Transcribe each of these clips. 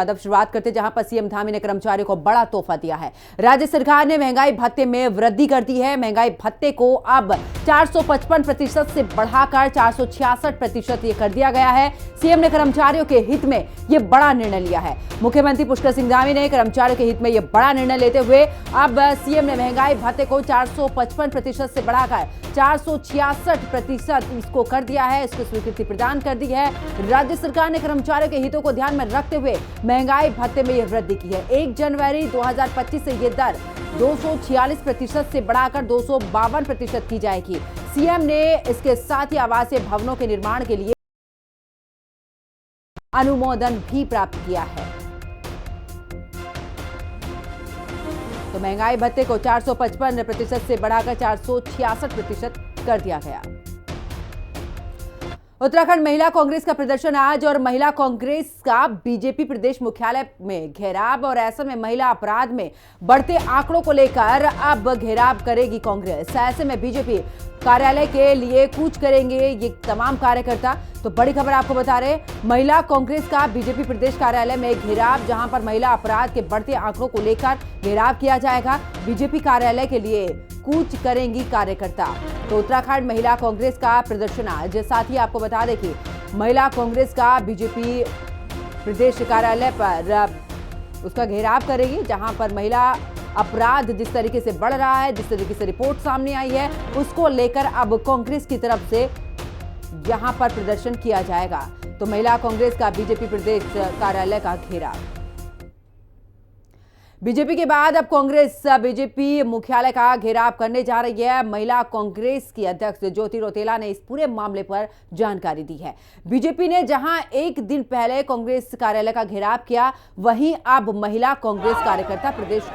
अब शुरुआत करते जहां पर सीएम धामी ने कर्मचारियों को बड़ा तोहफा दिया है। राज्य सरकार ने महंगाई भत्ते में वृद्धि कर दी है। महंगाई भत्ते को अब 455% से बढ़ाकर 466% ये कर दिया गया है। सीएम ने कर्मचारियों के हित में ये बड़ा निर्णय लिया है। मुख्यमंत्री पुष्कर सिंह धामी ने कर्मचारियों के हित में ये बड़ा निर्णय लेते हुए अब सीएम ने महंगाई भत्ते को 455% से बढ़ाकर 466% इसको कर दिया है। इसको स्वीकृति प्रदान कर दी है। राज्य सरकार ने कर्मचारियों के हितों को ध्यान में रखते हुए महंगाई भत्ते में यह वृद्धि की है। 1 जनवरी 2025 से यह दर 246% से बढ़ाकर 252% की जाएगी। सीएम ने इसके साथ ही आवासीय भवनों के निर्माण के लिए अनुमोदन भी प्राप्त किया है। तो महंगाई भत्ते को 455% से बढ़ाकर 466% कर दिया गया। उत्तराखंड महिला कांग्रेस का प्रदर्शन आज और महिला कांग्रेस का बीजेपी प्रदेश मुख्यालय में घेराव और ऐसे में महिला अपराध में बढ़ते आंकड़ों को लेकर अब घेराव करेगी कांग्रेस। ऐसे में बीजेपी कार्यालय के लिए कूच करेंगे ये तमाम कार्यकर्ता। तो बड़ी खबर आपको बता रहे, महिला कांग्रेस का बीजेपी प्रदेश कार्यालय में घेराव, जहां पर महिला अपराध के बढ़ते आंकड़ों को लेकर घेराव किया जाएगा। बीजेपी कार्यालय के लिए कूच करेंगी कार्यकर्ता। तो उत्तराखंड महिला कांग्रेस का प्रदर्शन आज, साथ ही आपको बता दें कि महिला कांग्रेस का बीजेपी प्रदेश कार्यालय पर उसका घेराव करेगी, जहां पर महिला अपराध जिस तरीके से बढ़ रहा है, जिस तरीके से रिपोर्ट सामने आई है, उसको लेकर अब कांग्रेस की तरफ से यहां पर प्रदर्शन किया जाएगा। तो महिला कांग्रेस का बीजेपी प्रदेश कार्यालय का घेराव। बीजेपी के बाद अब कांग्रेस बीजेपी मुख्यालय का घेराव करने जा रही है। महिला कांग्रेस की अध्यक्ष ज्योति रौतेला ने इस पूरे मामले पर जानकारी दी है। बीजेपी ने जहां एक दिन पहले कांग्रेस कार्यालय का घेराव किया, वहीं अब महिला कांग्रेस कार्यकर्ता प्रदेश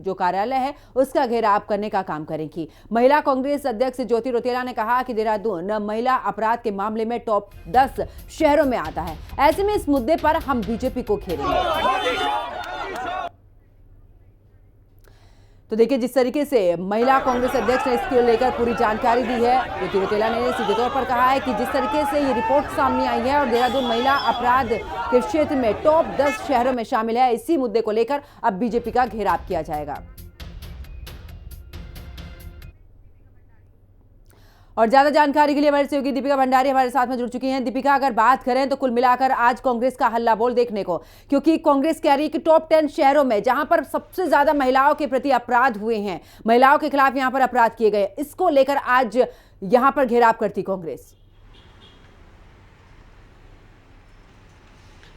कार्यालय है उसका घेराव करने का काम करेंगी। महिला कांग्रेस अध्यक्ष ज्योति रौतेला ने कहा कि देहरादून महिला अपराध के मामले में टॉप 10 शहरों में आता है। ऐसे में इस मुद्दे पर हम बीजेपी को घेरेंगे। तो देखिए, जिस तरीके से महिला कांग्रेस अध्यक्ष ने इसको लेकर पूरी जानकारी दी है। ज्योति रौतेला ने सीधे तौर पर कहा है कि जिस तरीके से ये रिपोर्ट सामने आई है और देहरादून महिला अपराध के क्षेत्र में टॉप 10 शहरों में शामिल है, इसी मुद्दे को लेकर अब बीजेपी का घेराव किया जाएगा। और ज्यादा जानकारी के लिए हमारे सहयोगी दीपिका भंडारी हमारे साथ में जुड़ चुकी हैं। दीपिका, अगर बात करें तो कुल मिलाकर आज कांग्रेस का हल्ला बोल देखने को, क्योंकि कांग्रेस कह रही है कि टॉप 10 शहरों में जहां पर सबसे ज्यादा महिलाओं के प्रति अपराध हुए हैं, महिलाओं के खिलाफ यहां पर अपराध किए गए, इसको लेकर आज यहां पर घेराव करती कांग्रेस।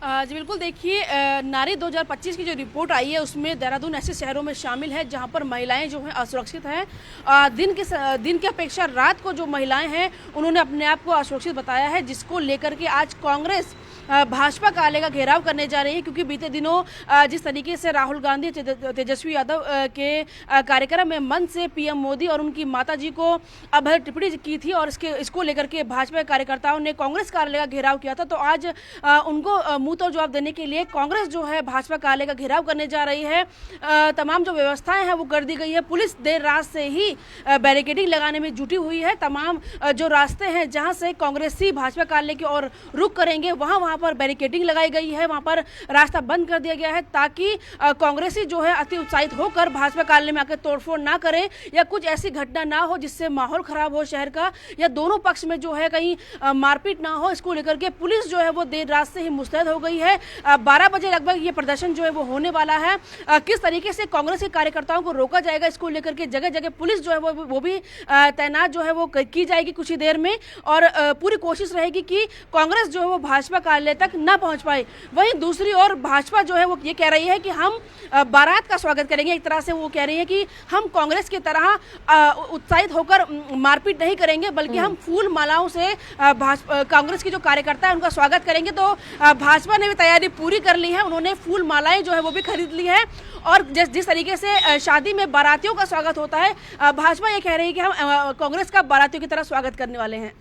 जी बिल्कुल, देखिए नारी 2025 की जो रिपोर्ट आई है उसमें देहरादून ऐसे शहरों में शामिल है जहां पर महिलाएं जो हैं असुरक्षित हैं। दिन की अपेक्षा रात को जो महिलाएं हैं उन्होंने अपने आप को असुरक्षित बताया है, जिसको लेकर के आज कांग्रेस भाजपा कार्यालय का घेराव करने जा रही है। क्योंकि बीते दिनों जिस तरीके से राहुल गांधी तेजस्वी यादव के कार्यक्रम में मंच से पीएम मोदी और उनकी माताजी को अभद्र टिप्पणी की थी और इसको लेकर के भाजपा कार्यकर्ताओं ने कांग्रेस कार्यालय का घेराव किया था, तो आज उनको मुंह तोड़ जवाब देने के लिए कांग्रेस जो है भाजपा कार्यालय का घेराव करने जा रही है। तमाम जो व्यवस्थाएं हैं वो कर दी गई है। पुलिस देर रात से ही बैरिकेडिंग लगाने में जुटी हुई है। तमाम जो रास्ते हैं जहां से कांग्रेसी भाजपा कार्यालय की ओर रुख करेंगे, वहां पर बैरिकेडिंग लगाई गई है, वहां पर रास्ता बंद कर दिया गया है, ताकि कांग्रेसी जो है अति उत्साहित होकर भाजपा कार्यालय में आकर तोड़फोड़ ना करे या कुछ ऐसी घटना ना हो जिससे माहौल खराब हो शहर का, या दोनों पक्ष में जो है कहीं मारपीट ना हो। इसको लेकर के पुलिस जो है वो देर रात से ही मुस्तैद हो गई है। 12 बजे लगभग ये प्रदर्शन जो है वो होने वाला है। किस तरीके से कांग्रेस के कार्यकर्ताओं को रोका जाएगा, इसको लेकर के जगह जगह पुलिस जो है वो भी तैनात जो है वो की जाएगी कुछ ही देर में, और पूरी कोशिश रहेगी कि कांग्रेस जो है वो भाजपा कार्यालय तक ना पहुंच पाए। वहीं दूसरी ओर भाजपा जो है वो ये कह रही है कि हम बारात का स्वागत करेंगे। एक तरह से वो कह रही है कि हम कांग्रेस की तरह उत्साहित होकर मारपीट नहीं करेंगे, बल्कि हम फूल मालाओं से कांग्रेस की जो कार्यकर्ता है उनका स्वागत करेंगे। तो भाजपा ने भी तैयारी पूरी कर ली है, उन्होंने फूल मालाएं जो है वो भी खरीद ली है। और जिस तरीके से शादी में बारातियों का स्वागत होता है, भाजपा ये कह रही है कि हम कांग्रेस का बारातियों की तरह स्वागत करने वाले हैं।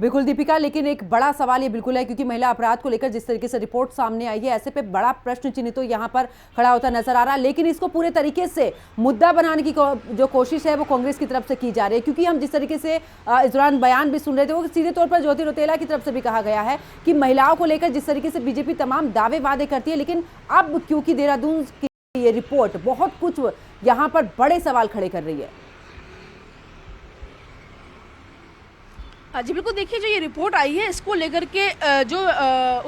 बिल्कुल दीपिका, लेकिन एक बड़ा सवाल ये बिल्कुल है, क्योंकि महिला अपराध को लेकर जिस तरीके से रिपोर्ट सामने आई है, ऐसे पे बड़ा प्रश्न चिन्ह तो यहाँ पर खड़ा होता नजर आ रहा है। लेकिन इसको पूरे तरीके से मुद्दा बनाने की जो कोशिश है वो कांग्रेस की तरफ से की जा रही है, क्योंकि हम जिस तरीके से इस दौरान बयान भी सुन रहे थे, वो सीधे तौर पर ज्योति रौतेला की तरफ से भी कहा गया है कि महिलाओं को लेकर जिस तरीके से बीजेपी तमाम दावे वादे करती है, लेकिन अब क्योंकि देहरादून की ये रिपोर्ट बहुत कुछ यहाँ पर बड़े सवाल खड़े कर रही है। जी बिल्कुल, देखिए जो ये रिपोर्ट आई है इसको लेकर के जो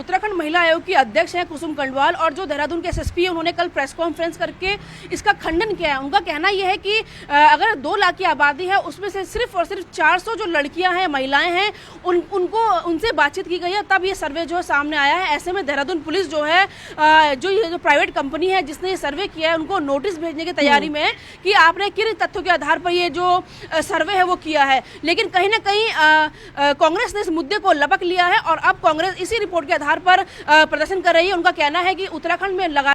उत्तराखंड महिला आयोग की अध्यक्ष हैं कुसुम कंडवाल और जो देहरादून के एसएसपी हैं, उन्होंने कल प्रेस कॉन्फ्रेंस करके इसका खंडन किया है। उनका कहना यह है कि अगर 2 लाख की आबादी है उसमें से सिर्फ और सिर्फ 400 जो लड़कियां हैं, महिलाएं हैं, उनसे बातचीत की गई है, तब ये सर्वे जो है सामने आया है। ऐसे में देहरादून पुलिस जो है जो प्राइवेट कंपनी है जिसने ये सर्वे किया है, उनको नोटिस भेजने की तैयारी में है कि आपने किन तथ्यों के आधार पर ये जो सर्वे है वो किया है। लेकिन कहीं ना कहीं कांग्रेस ने इस मुद्दे को लपक लिया है और अब कांग्रेस इसी रिपोर्ट के आधार पर प्रदर्शन कर रही है। उनका कहना है कि उत्तराखंड में लगा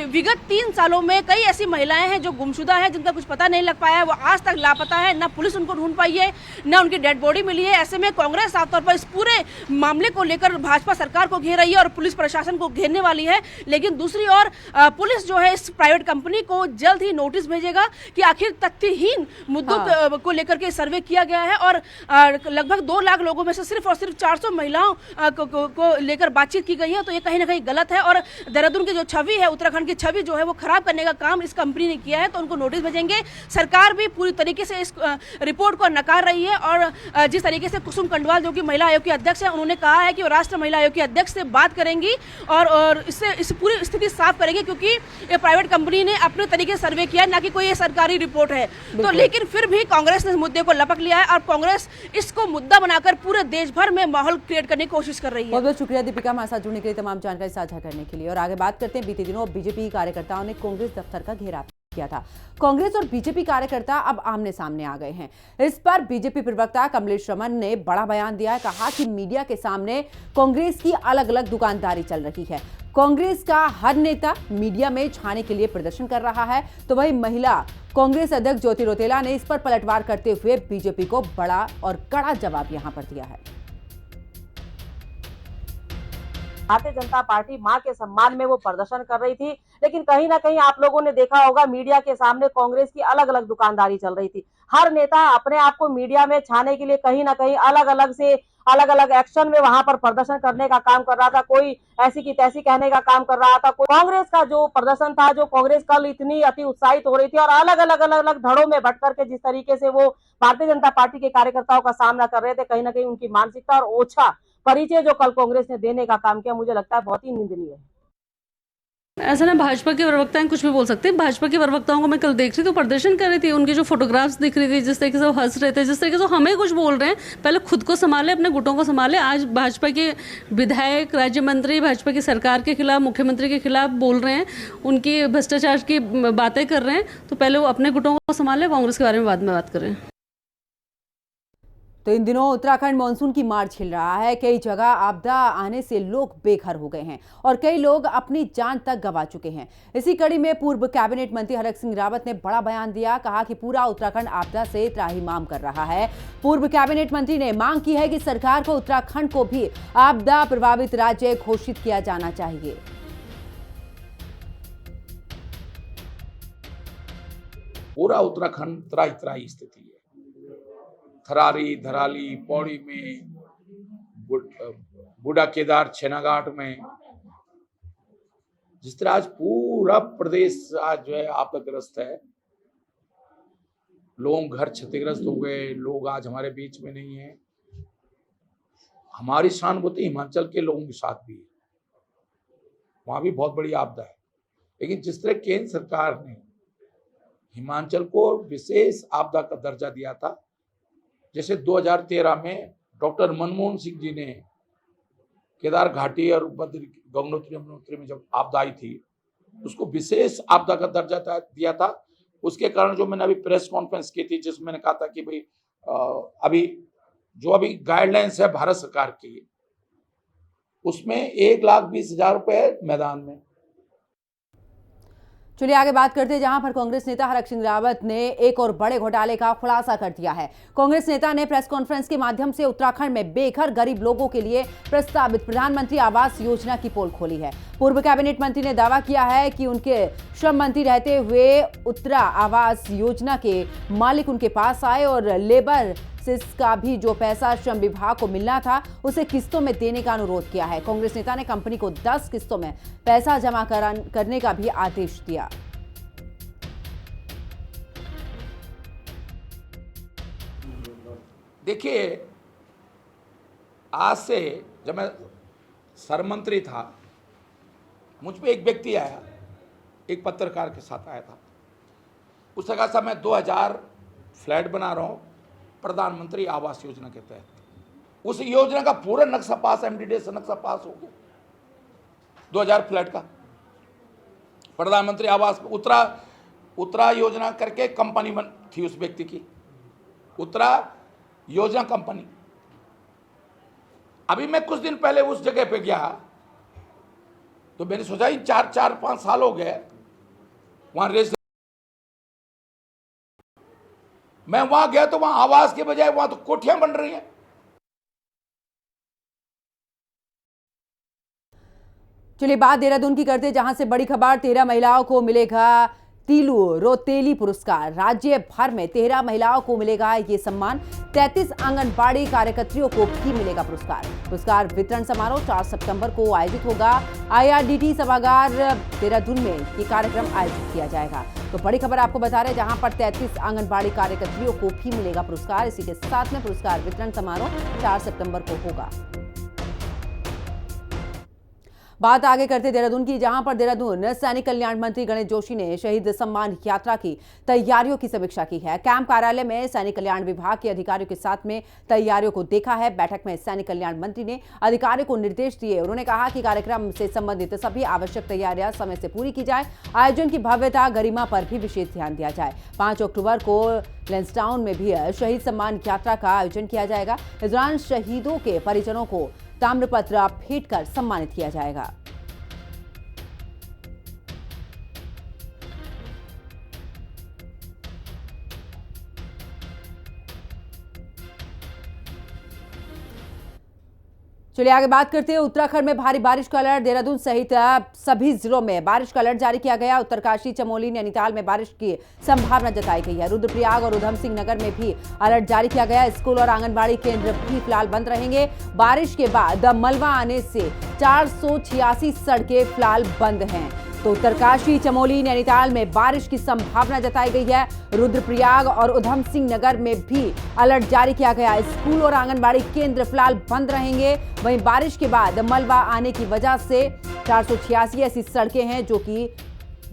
विगत 3 सालों में कई ऐसी महिलाएं हैं जो गुमशुदा हैं, जिनका कुछ पता नहीं लग पाया है, वो आज तक लापता है, ना पुलिस उनको ढूंढ पाई है, ना उनकी डेड बॉडी मिली है। ऐसे में कांग्रेस साफ तौर पर इस पूरे मामले को लेकर भाजपा सरकार को घेर रही है और पुलिस प्रशासन को घेरने वाली है। लेकिन दूसरी ओर पुलिस जो है इस प्राइवेट कंपनी को जल्द ही नोटिस भेजेगा कि आखिर तथ्यहीन मुद्दों को लेकर के सर्वे किया गया है और लगभग 2 लाख लोगों में से सिर्फ और सिर्फ 400 महिलाओं को लेकर बातचीत की गई है। तो ये कहीं ना कहीं गलत है और देहरादून की जो छवि है, उत्तराखंड की छवि जो है वो खराब करने का काम इस कंपनी ने किया है। तो उनको नोटिस भेजेंगे। सरकार भी पूरी तरीके से इस रिपोर्ट को नकार रही है और जिस तरीके से कुसुम कंडवाल जो कि महिला आयोग की अध्यक्ष है, उन्होंने कहा है कि वो राष्ट्रीय महिला आयोग की अध्यक्ष से बात करेंगी और इससे इस पूरी स्थिति साफ करेंगे, क्योंकि ये प्राइवेट कंपनी ने अपने तरीके से सर्वे किया, ना कि कोई ये सरकारी रिपोर्ट है। तो लेकिन फिर भी कांग्रेस ने इस मुद्दे को लपक लिया है और कांग्रेस इसको मुद्दा बनाकर पूरे देश भर में माहौल क्रिएट करने की कोशिश कर रही है। बहुत बहुत शुक्रिया दीपिका, हमारे साथ जुड़ने के लिए, तमाम जानकारी साझा करने के लिए। और आगे बात करते हैं, बीते दिनों बीजेपी कार्यकर्ताओं ने कांग्रेस दफ्तर का घेराव किया था। कांग्रेस और बीजेपी कार्यकर्ता अब आमने सामने आ गए हैं। इस पर बीजेपी प्रवक्ता कमलेश रमन ने बड़ा बयान दिया है, कहा कि मीडिया के सामने कांग्रेस की अलग अलग दुकानदारी चल रही है। कांग्रेस का हर नेता मीडिया में छाने के लिए प्रदर्शन कर रहा है, तो वही महिला कांग्रेस अध्यक्ष ज्योति रौतेला ने इस पर पलटवार करते हुए बीजेपी को बड़ा और कड़ा जवाब यहां पर दिया है। भारतीय जनता पार्टी मां के सम्मान में वो प्रदर्शन कर रही थी, लेकिन कहीं ना कहीं आप लोगों ने देखा होगा मीडिया के सामने कांग्रेस की अलग अलग दुकानदारी चल रही थी। हर नेता अपने आप को मीडिया में छाने के लिए कहीं ना कहीं अलग अलग एक्शन में वहां पर प्रदर्शन करने का काम कर रहा था। कोई ऐसी की तैसी कहने का काम कर रहा था। कांग्रेस का जो प्रदर्शन था, जो कांग्रेस कल इतनी अति उत्साहित हो रही थी और अलग अलग धड़ों में बट करके जिस तरीके से वो भारतीय जनता पार्टी के कार्यकर्ताओं का सामना कर रहे थे, कहीं ना कहीं उनकी मानसिकता और ओछा परिचय जो कल कांग्रेस ने देने का काम किया, मुझे लगता है बहुत ही निंदनीय है। ऐसा ना भाजपा के प्रवक्ता कुछ भी बोल सकते हैं। भाजपा के प्रवक्ताओं को मैं कल देख रही थी, प्रदर्शन कर रही थी, उनकी जो फोटोग्राफ्स दिख रही थी, जिस तरीके से वो हंस रहे थे, जिस तरीके से हमें कुछ बोल रहे हैं, पहले खुद को संभाले, अपने गुटों को संभाले। आज भाजपा के विधायक, राज्य मंत्री भाजपा की सरकार के खिलाफ, मुख्यमंत्री के खिलाफ बोल रहे हैं, उनकी भ्रष्टाचार की बातें कर रहे हैं, तो पहले वो अपने गुटों को संभाले, कांग्रेस के बारे में बाद में बात करें। तो इन दिनों उत्तराखंड मानसून की मार छिल रहा है। कई जगह आपदा आने से लोग बेघर हो गए हैं और कई लोग अपनी जान तक गंवा चुके हैं। इसी कड़ी में पूर्व कैबिनेट मंत्री हरक सिंह रावत ने बड़ा बयान दिया, कहा कि पूरा उत्तराखंड आपदा से त्राहिमाम कर रहा है। पूर्व कैबिनेट मंत्री ने मांग की है कि सरकार को उत्तराखंड को भी आपदा प्रभावित राज्य घोषित किया जाना चाहिए। पूरा उत्तराखंड त्राही स्थिति है। थरारी, धराली, पौड़ी में, बूढ़ा केदार, छेनाघाट में, जिस तरह आज पूरा प्रदेश आज जो है आपदाग्रस्त है। लोग घर क्षतिग्रस्त हो गए, लोग आज हमारे बीच में नहीं है। हमारी सहानुभूति हिमाचल के लोगों के साथ भी है, वहां भी बहुत बड़ी आपदा है। लेकिन जिस तरह केंद्र सरकार ने हिमाचल को विशेष आपदा का दर्जा दिया था, जैसे 2013 में डॉक्टर मनमोहन सिंह जी ने केदार घाटी और गंगोत्री में जब आपदा आई थी, उसको विशेष आपदा का दर्जा दिया था। उसके कारण जो मैंने अभी प्रेस कॉन्फ्रेंस की थी, जिसमें मैंने कहा था कि भाई अभी गाइडलाइंस है भारत सरकार की, उसमें 1,20,000 रुपए मैदान में। चलिए आगे बात करते हैं, जहां पर कांग्रेस नेता हरक सिंह रावत ने एक और बड़े घोटाले का खुलासा कर दिया है। कांग्रेस नेता ने प्रेस कॉन्फ्रेंस के माध्यम से उत्तराखंड में बेघर गरीब लोगों के लिए प्रस्तावित प्रधानमंत्री आवास योजना की पोल खोली है। पूर्व कैबिनेट मंत्री ने दावा किया है कि उनके श्रम मंत्री रहते हुए उत्तरा आवास योजना के मालिक उनके पास आए और लेबर का भी जो पैसा श्रम विभाग को मिलना था उसे किस्तों में देने का अनुरोध किया है। कांग्रेस नेता ने कंपनी को 10 किस्तों में पैसा जमा करने का भी आदेश दिया। देखिए, आज से जब मैं सरमंत्री था, मुझ पे एक व्यक्ति आया, एक पत्रकार के साथ आया था। उसने कहा, मैं 2000 फ्लैट बना रहा हूं प्रधानमंत्री आवास योजना के तहत। उस योजना का पूरा नक्शा पास, एमडीडीए नक्शा पास हो गया 2000 फ्लैट का। प्रधानमंत्री आवास उत्तरा योजना करके कंपनी बन थी उस व्यक्ति की, उत्तरा योजना कंपनी। अभी मैं कुछ दिन पहले उस जगह पे गया तो मैंने सोचा 4-5 साल हो गए वहां रेस। मैं वहां गया तो वहां आवास के बजाय वहां तो कोठियां बन रही हैं। चलिए बात देहरादून की करते, जहां से बड़ी खबर, 13 महिलाओं को मिलेगा तीलू रोतेली पुरस्कार। राज्य भर में 13 महिलाओं को मिलेगा ये सम्मान। 33 आंगनबाड़ी कार्यकर्तियों को भी मिलेगा पुरस्कार। पुरस्कार वितरण समारोह 4 सितंबर को आयोजित होगा। IRDT सभागार देहरादून में ये कार्यक्रम आयोजित किया जाएगा। तो बड़ी खबर आपको बता रहे हैं, जहां पर 33 आंगनबाड़ी कार्यकर्तियों को भी मिलेगा पुरस्कार। इसी के साथ में पुरस्कार वितरण समारोह 4 सितंबर को होगा। बात आगे करते देहरादून की, जहां पर देहरादून सैनिक कल्याण मंत्री गणेश जोशी ने शहीद सम्मान यात्रा की तैयारियों की समीक्षा की है। कैंप कार्यालय में सैनिक कल्याण विभाग के अधिकारियों के साथ में तैयारियों को देखा है। बैठक में सैनिक कल्याण मंत्री ने अधिकारियों को निर्देश दिए। उन्होंने कहा कि कार्यक्रम से संबंधित सभी आवश्यक तैयारियां समय से पूरी की जाए। आयोजन की भव्यता गरिमा पर भी विशेष ध्यान दिया जाए। 5 अक्टूबर को लैंसडाउन में भी शहीद सम्मान यात्रा का आयोजन किया जाएगा। इस दौरान शहीदों के परिजनों को ताम्रपत्र भेंट कर सम्मानित किया जाएगा। चलिए आगे बात करते हैं, उत्तराखंड में भारी बारिश का अलर्ट। देहरादून सहित सभी जिलों में बारिश का अलर्ट जारी किया गया। उत्तरकाशी, चमोली, नैनीताल में बारिश की संभावना जताई गई है। रुद्रप्रयाग और उधम सिंह नगर में भी अलर्ट जारी किया गया। स्कूल और आंगनबाड़ी केंद्र भी फिलहाल बंद रहेंगे। बारिश के बाद मलबा आने से 486 सड़कें फिलहाल बंद हैं। तो उत्तरकाशी, चमोली, नैनीताल में बारिश की संभावना जताई गई है। रुद्रप्रयाग और उधम सिंह नगर में भी अलर्ट जारी किया गया। स्कूल और आंगनबाड़ी केंद्र फिलहाल बंद रहेंगे। वहीं बारिश के बाद मलबा आने की वजह से 486 ऐसी सड़कें हैं जो कि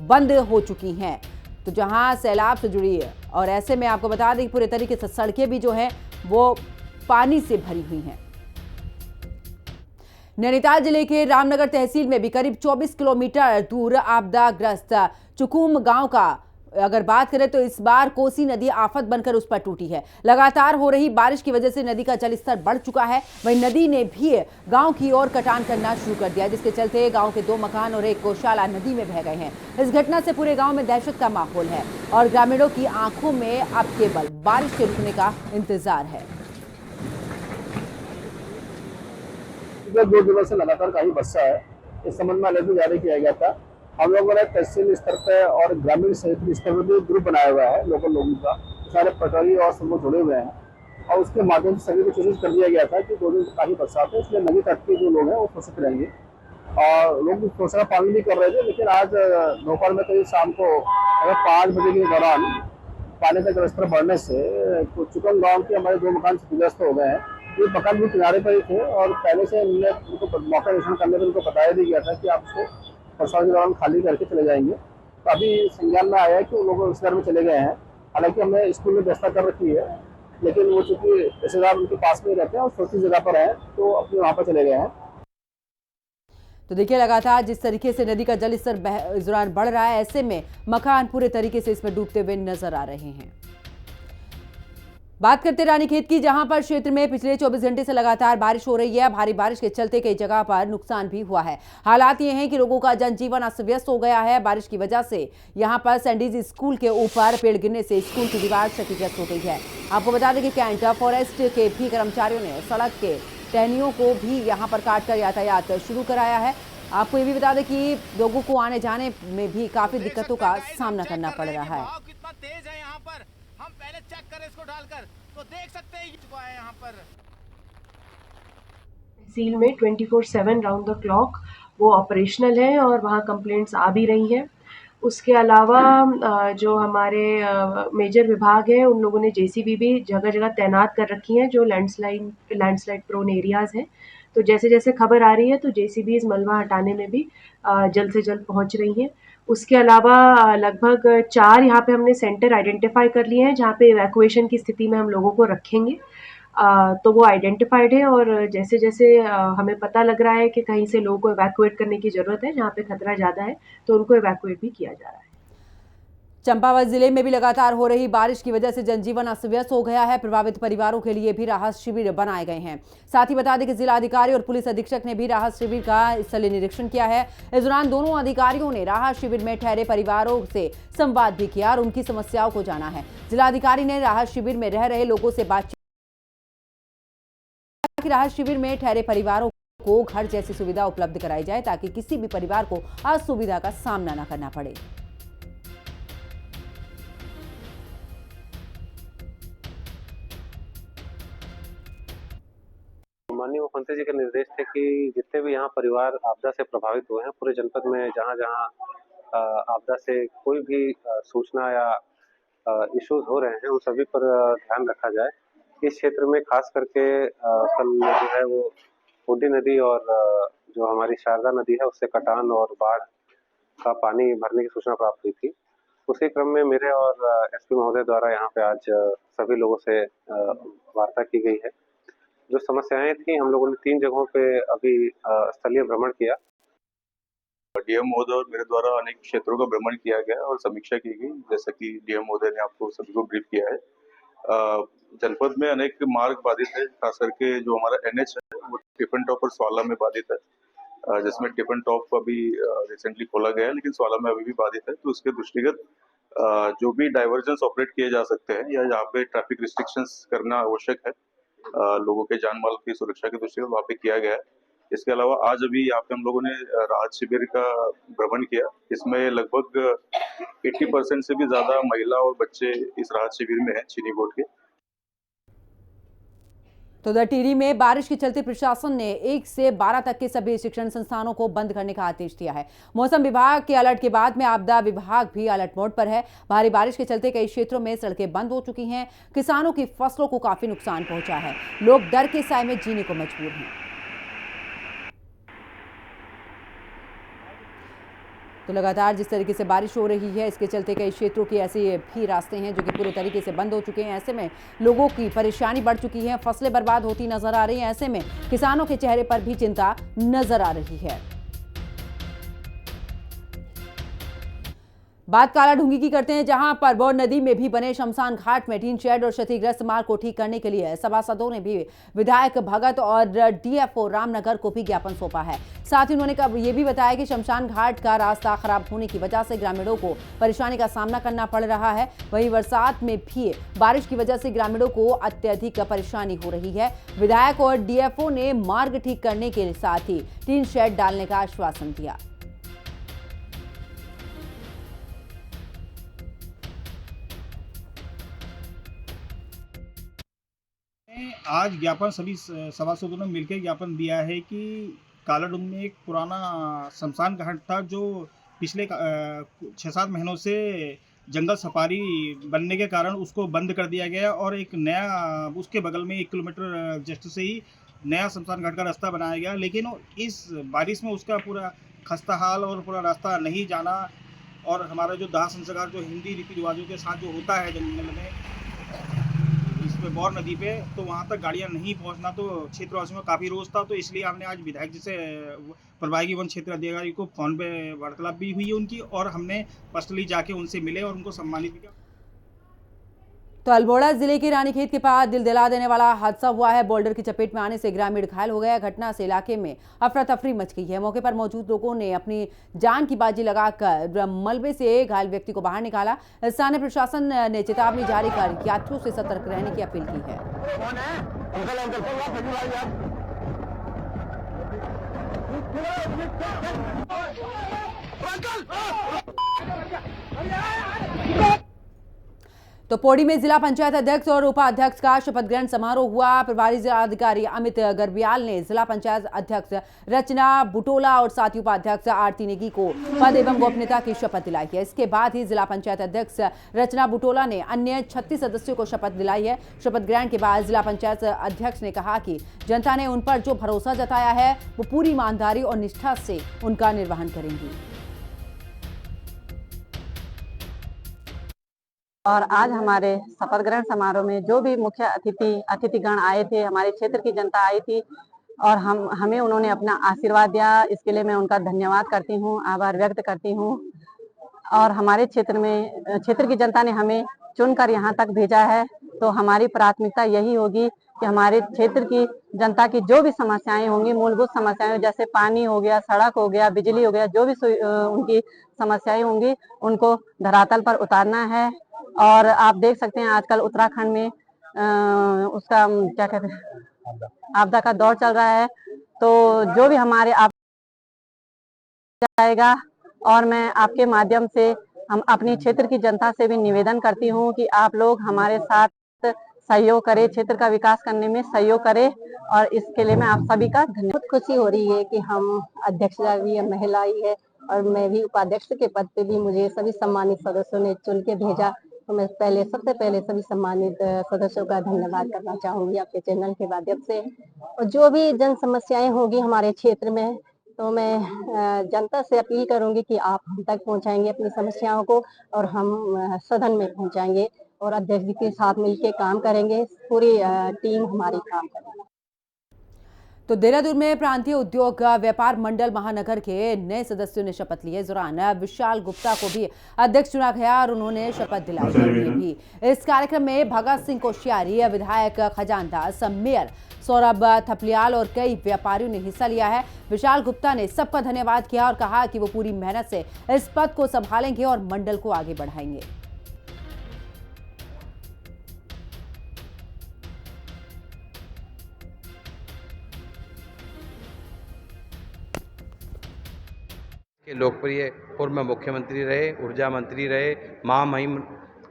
बंद हो चुकी हैं। तो जहां सैलाब से जुड़ी है, और ऐसे में आपको बता दें कि पूरे तरीके से सड़कें भी जो हैं वो पानी से भरी हुई हैं। नैनीताल जिले के रामनगर तहसील में भी करीब 24 किलोमीटर दूर आपदाग्रस्त चुकुम गांव का अगर बात करें तो इस बार कोसी नदी आफत बनकर उस पर टूटी है। लगातार हो रही बारिश की वजह से नदी का जलस्तर बढ़ चुका है। वहीं नदी ने भी गांव की ओर कटान करना शुरू कर दिया, जिसके चलते गांव के 2 मकान और एक गौशाला नदी में बह गए हैं। इस घटना से पूरे गांव में दहशत का माहौल है और ग्रामीणों की आंखों में अब केवल बारिश के रुकने का इंतजार है। 2 दिनों से लगातार काफी वर्षा है। इस संबंध में अलर्ट जारी किया गया था। हम लोगों ने तहसील स्तर पे और ग्रामीण सहित स्तर पर भी ग्रुप बनाया हुआ है लोकल लोगों का, सारे पटवारी और सब लोग जुड़े हुए हैं और उसके माध्यम से सभी को कोशिश कर दिया गया था कि 2 दिन काफी बरसात है, इसलिए नदी तट के जो लोग हैं वो सुरक्षित रहेंगे और लोग थोड़ा सा पानी भी कर रहे थे। लेकिन आज दोपहर में करीब शाम को 5 बजे के दौरान पानी का जलस्तर बढ़ने से चुकम गाँव के हमारे 2 मकान क्षतिग्रस्त हो गए हैं। ये मकान भी किनारे पर ही थे और पहले से उनको मौका निरीक्षण करने पर उनको बताया भी गया था कि आप उसको बरसात के दौरान खाली करके चले जाएंगे। तो अभी संज्ञान में आया है कि वो लोग उस घर में चले गए हैं। हालांकि हमने स्कूल में व्यवस्था कर रखी है, लेकिन वो चूंकि रिश्तेदार उनके पास में रहते हैं और सुरक्षित जगह पर है तो अपने वहाँ पर चले गए हैं। तो देखिए लगातार जिस तरीके से नदी का जलस्तर इस दौरान बढ़ रहा है, ऐसे में मकान पूरे तरीके से इसमें डूबते हुए नजर आ रहे हैं। बात करते रानीखेत की, जहां पर क्षेत्र में पिछले 24 घंटे से लगातार बारिश हो रही है। भारी बारिश के चलते कई जगह पर नुकसान भी हुआ है। हालात ये हैं कि लोगों का जनजीवन अस्त व्यस्त हो गया है। बारिश की वजह से यहां पर सैंडीज स्कूल के ऊपर पेड़ गिरने से स्कूल की दीवार क्षतिग्रस्त हो गई है। आपको बता दें कि कैंट फॉरेस्ट के भी कर्मचारियों ने सड़क के टहनियों को भी यहां पर काटकर यातायात शुरू कराया है। आपको ये भी बता दें कि लोगों को आने जाने में भी काफी दिक्कतों का सामना करना पड़ रहा है। कितना तेज है यहाँ पर, हम पहले चेक करें इसको डालकर तो देख सकते हैं चुका है यहाँ पर। तहसील में 24/7 राउंड द क्लॉक वो ऑपरेशनल है और वहाँ कंप्लेंट्स आ भी रही हैं। उसके अलावा जो हमारे मेजर विभाग है उन लोगों ने जेसीबी भी जगह जगह तैनात कर रखी हैं जो लैंडस्लाइड प्रोन एरियाज़ हैं। तो जैसे जैसे खबर आ रही है तो जेसीबीज मलबा हटाने में भी जल्द से जल्द पहुंच रही हैं। उसके अलावा लगभग 4 यहाँ पे हमने सेंटर आइडेंटिफाई कर लिए हैं जहाँ पे इवैक्यूएशन की स्थिति में हम लोगों को रखेंगे। तो वो आइडेंटिफाइड है और जैसे जैसे हमें पता लग रहा है कि कहीं से लोगों को इवैक्यूएट करने की ज़रूरत है, जहाँ पे खतरा ज़्यादा है तो उनको इवैक्यूएट भी किया जा रहा है। चंपावत जिले में भी लगातार हो रही बारिश की वजह से जनजीवन अस्त व्यस्त हो गया है। प्रभावित परिवारों के लिए भी राहत शिविर बनाए गए हैं। साथ ही बता दें कि जिला अधिकारी और पुलिस अधीक्षक ने भी राहत शिविर का स्थलीय निरीक्षण किया है। इस दौरान दोनों अधिकारियों ने राहत शिविर में ठहरे परिवारों से संवाद भी किया और उनकी समस्याओं को जाना है। जिलाधिकारी ने राहत शिविर में रह रहे लोगों से बातचीत की। राहत शिविर में ठहरे परिवारों को घर जैसी सुविधा उपलब्ध कराई जाए ताकि किसी भी परिवार को असुविधा का सामना न करना पड़े। माननीय मुख्यमंत्री जी के निर्देश थे कि जितने भी यहाँ परिवार आपदा से प्रभावित हुए हैं पूरे जनपद में जहाँ जहाँ आपदा से कोई भी सूचना या इश्यूज हो रहे हैं उन सभी पर ध्यान रखा जाए। इस क्षेत्र में खास करके कल जो है वो बूढ़ी नदी और जो हमारी शारदा नदी है उससे कटान और बाढ़ का पानी भरने की सूचना प्राप्त हुई थी। उसी क्रम में मेरे और एसपी महोदय द्वारा यहाँ पे आज सभी लोगों से वार्ता की गई है। जो समस्याएं थी हम लोगों ने 3 जगहों पे अभी स्थलीय भ्रमण किया। डीएम महोदय और मेरे द्वारा अनेक क्षेत्रों का भ्रमण किया गया और समीक्षा की गई, जैसा कि डीएम महोदय ने आपको सभी को ब्रीफ किया है। जनपद में अनेक मार्ग बाधित है, खास करके जो हमारा एनएच है वो टिफिन टॉप और स्वाला में बाधित है, जिसमें टिफिन टॉप अभी रिसेंटली खोला गया है लेकिन स्वाला में अभी भी बाधित है। तो उसके दृष्टिगत जो भी डाइवर्जेंस ऑपरेट किए जा सकते हैं या जहाँ पे ट्रैफिक रिस्ट्रिक्शंस करना आवश्यक है लोगों के जान माल की सुरक्षा की दृष्टि से वहाँ पे किया गया है। इसके अलावा आज अभी यहाँ पे हम लोगों ने राहत शिविर का भ्रमण किया। इसमें लगभग 80% से भी ज्यादा महिला और बच्चे इस राहत शिविर में हैं चीनी बोर्ड के। तो उधर टिहरी में बारिश के चलते प्रशासन ने 1 से 12 तक के सभी शिक्षण संस्थानों को बंद करने का आदेश दिया है। मौसम विभाग के अलर्ट के बाद में आपदा विभाग भी अलर्ट मोड पर है। भारी बारिश के चलते कई क्षेत्रों में सड़कें बंद हो चुकी हैं। किसानों की फसलों को काफी नुकसान पहुंचा है। लोग डर के साए में जीने को मजबूर हैं। तो लगातार जिस तरीके से बारिश हो रही है इसके चलते कई क्षेत्रों के ऐसे भी रास्ते हैं जो कि पूरे तरीके से बंद हो चुके हैं। ऐसे में लोगों की परेशानी बढ़ चुकी है, फसलें बर्बाद होती नजर आ रही हैं। ऐसे में किसानों के चेहरे पर भी चिंता नजर आ रही है। बात कालाढूंगी की करते हैं, जहां पर बौर नदी में भी बने शमशान घाट में टीन शेड और क्षतिग्रस्त मार्ग को ठीक करने के लिए सभासदों ने भी विधायक भगत और डीएफओ रामनगर को भी ज्ञापन सौंपा है। साथ ही उन्होंने ये भी बताया कि शमशान घाट का रास्ता खराब होने की वजह से ग्रामीणों को परेशानी का सामना करना पड़ रहा है। वहीं बरसात में भी बारिश की वजह से ग्रामीणों को अत्यधिक परेशानी हो रही है। विधायक और डीएफओ ने मार्ग ठीक करने के साथ ही टीन शेड डालने का आश्वासन दिया। आज ज्ञापन सभी सभासदों ने मिलकर ज्ञापन दिया है कि कालाडूंग में एक पुराना शमशान घाट था जो पिछले 6-7 महीनों से जंगल सफारी बनने के कारण उसको बंद कर दिया गया और एक नया उसके बगल में 1 किलोमीटर जस्ट से ही नया शमशान घाट का रास्ता बनाया गया। लेकिन इस बारिश में उसका पूरा खस्ता हाल और पूरा रास्ता नहीं जाना और हमारा जो दाह संस्कार जो हिंदी रीति रिवाजों के साथ जो होता है जंगल में इसमें बौर नदी पे, तो वहाँ तक गाड़ियाँ नहीं पहुँचना तो क्षेत्रवासियों में काफ़ी रोष था। तो इसलिए हमने आज विधायक जी से प्रभागी वन क्षेत्र अधिकारी को फोन पे वार्तालाप भी हुई है उनकी और हमने पर्सनली जाके उनसे मिले और उनको सम्मानित किया। तो अल्मोड़ा जिले के रानीखेत के पास दिल दिला देने वाला हादसा हुआ है। बोल्डर की चपेट में आने से ग्रामीण घायल हो गया। घटना से इलाके में अफरा तफरी मच गई है। मौके पर मौजूद लोगों ने अपनी जान की बाजी लगाकर मलबे से घायल व्यक्ति को बाहर निकाला। स्थानीय प्रशासन ने चेतावनी जारी कर यात्रियों से सतर्क रहने की अपील की है। तो पौड़ी में जिला पंचायत अध्यक्ष और उपाध्यक्ष का शपथ ग्रहण समारोह हुआ। प्रभारी जिलाधिकारी अमित गर्बियाल ने जिला पंचायत अध्यक्ष रचना बुटोला और साथी उपाध्यक्ष आरती नेगी को पद एवं गोपनीयता की शपथ दिलाई है। इसके बाद ही जिला पंचायत अध्यक्ष रचना बुटोला ने अन्य 36 सदस्यों को शपथ दिलाई है। शपथ ग्रहण के बाद जिला पंचायत अध्यक्ष ने कहा कि जनता ने उन पर जो भरोसा जताया है वो पूरी ईमानदारी और निष्ठा से उनका निर्वहन करेंगी। और आज हमारे शपथ ग्रहण समारोह में जो भी मुख्य अतिथिगण आए थे, हमारे क्षेत्र की जनता आई थी और हमें उन्होंने अपना आशीर्वाद दिया। इसके लिए मैं उनका धन्यवाद करती हूँ, आभार व्यक्त करती हूँ। और हमारे क्षेत्र की जनता ने हमें चुनकर यहाँ तक भेजा है, तो हमारी प्राथमिकता यही होगी कि हमारे क्षेत्र की जनता की जो भी समस्याएं होंगी, मूलभूत समस्याएं जैसे पानी हो गया, सड़क हो गया, बिजली हो गया, जो भी उनकी समस्याएं होंगी उनको धरातल पर उतारना है। और आप देख सकते हैं आजकल उत्तराखंड में उसका क्या कहते हैं, आपदा का दौर चल रहा है, तो जो भी हमारे आप जाएगा। और मैं आपके माध्यम से हम अपनी क्षेत्र की जनता से भी निवेदन करती हूँ कि आप लोग हमारे साथ सहयोग करें, क्षेत्र का विकास करने में सहयोग करें। और इसके लिए मैं आप सभी का धन्यवाद। खुशी हो रही है कि हम अध्यक्ष भी महिला ही है और मैं भी उपाध्यक्ष के पद पे भी मुझे सभी सम्मानित सदस्यों ने चुन के भेजा। तो मैं सबसे पहले सभी सम्मानित सदस्यों का धन्यवाद करना चाहूंगी आपके चैनल के माध्यम से। और जो भी जन समस्याएं होगी हमारे क्षेत्र में, तो मैं जनता से अपील करूंगी कि आप हम तक पहुंचाएंगे अपनी समस्याओं को और हम सदन में पहुंचाएंगे और अध्यक्ष जी के साथ मिलकर काम करेंगे। पूरी टीम हमारी काम करेगी। तो देहरादून में प्रांतीय उद्योग व्यापार मंडल महानगर के नए सदस्यों ने शपथ ली है। इस दौरान विशाल गुप्ता को भी अध्यक्ष चुना गया और उन्होंने शपथ दिलाई भी। इस कार्यक्रम में भगत सिंह कोश्यारी, विधायक खजानदास, मेयर सौरभ थपलियाल और कई व्यापारियों ने हिस्सा लिया है। विशाल गुप्ता ने सबका धन्यवाद किया और कहा कि वो पूरी मेहनत से इस पद को संभालेंगे और मंडल को आगे बढ़ाएंगे। लोकप्रिय पूर्व मुख्यमंत्री रहे, ऊर्जा मंत्री रहे, महामहिम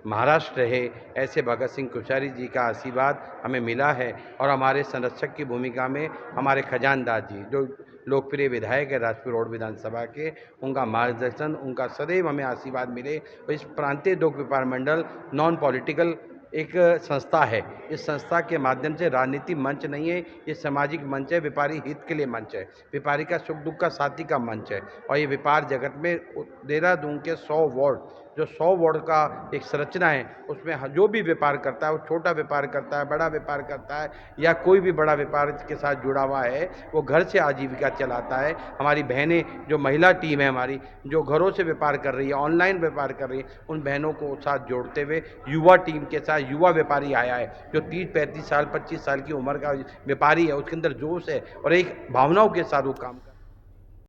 महाराष्ट्र रहे, ऐसे भगत सिंह कोश्यारी जी का आशीर्वाद हमें मिला है। और हमारे संरक्षक की भूमिका में हमारे खजानदास जी जो लोकप्रिय विधायक है राजपुर रोड विधानसभा के, उनका मार्गदर्शन, उनका सदैव हमें आशीर्वाद मिले। और इस प्रांतीय उद्योग व्यापार मंडल नॉन पॉलिटिकल एक संस्था है। इस संस्था के माध्यम से राजनीति मंच नहीं है, ये सामाजिक मंच है, व्यापारी हित के लिए मंच है, व्यापारी का सुख दुख का साथी का मंच है। और ये व्यापार जगत में देहरादून के 100 वार्ड जो 100 वार्ड का एक संरचना है, उसमें जो भी व्यापार करता है, वो छोटा व्यापार करता है, बड़ा व्यापार करता है या कोई भी बड़ा व्यापार के साथ जुड़ा हुआ है, वो घर से आजीविका चलाता है। हमारी बहनें जो महिला टीम है हमारी, जो घरों से व्यापार कर रही है, ऑनलाइन व्यापार कर रही है, उन बहनों को साथ जोड़ते हुए युवा टीम के साथ युवा व्यापारी आया है जो 30-35 साल 25 साल की उम्र का व्यापारी है। उसके अंदर जोश है और एक भावनाओं के साथ वो काम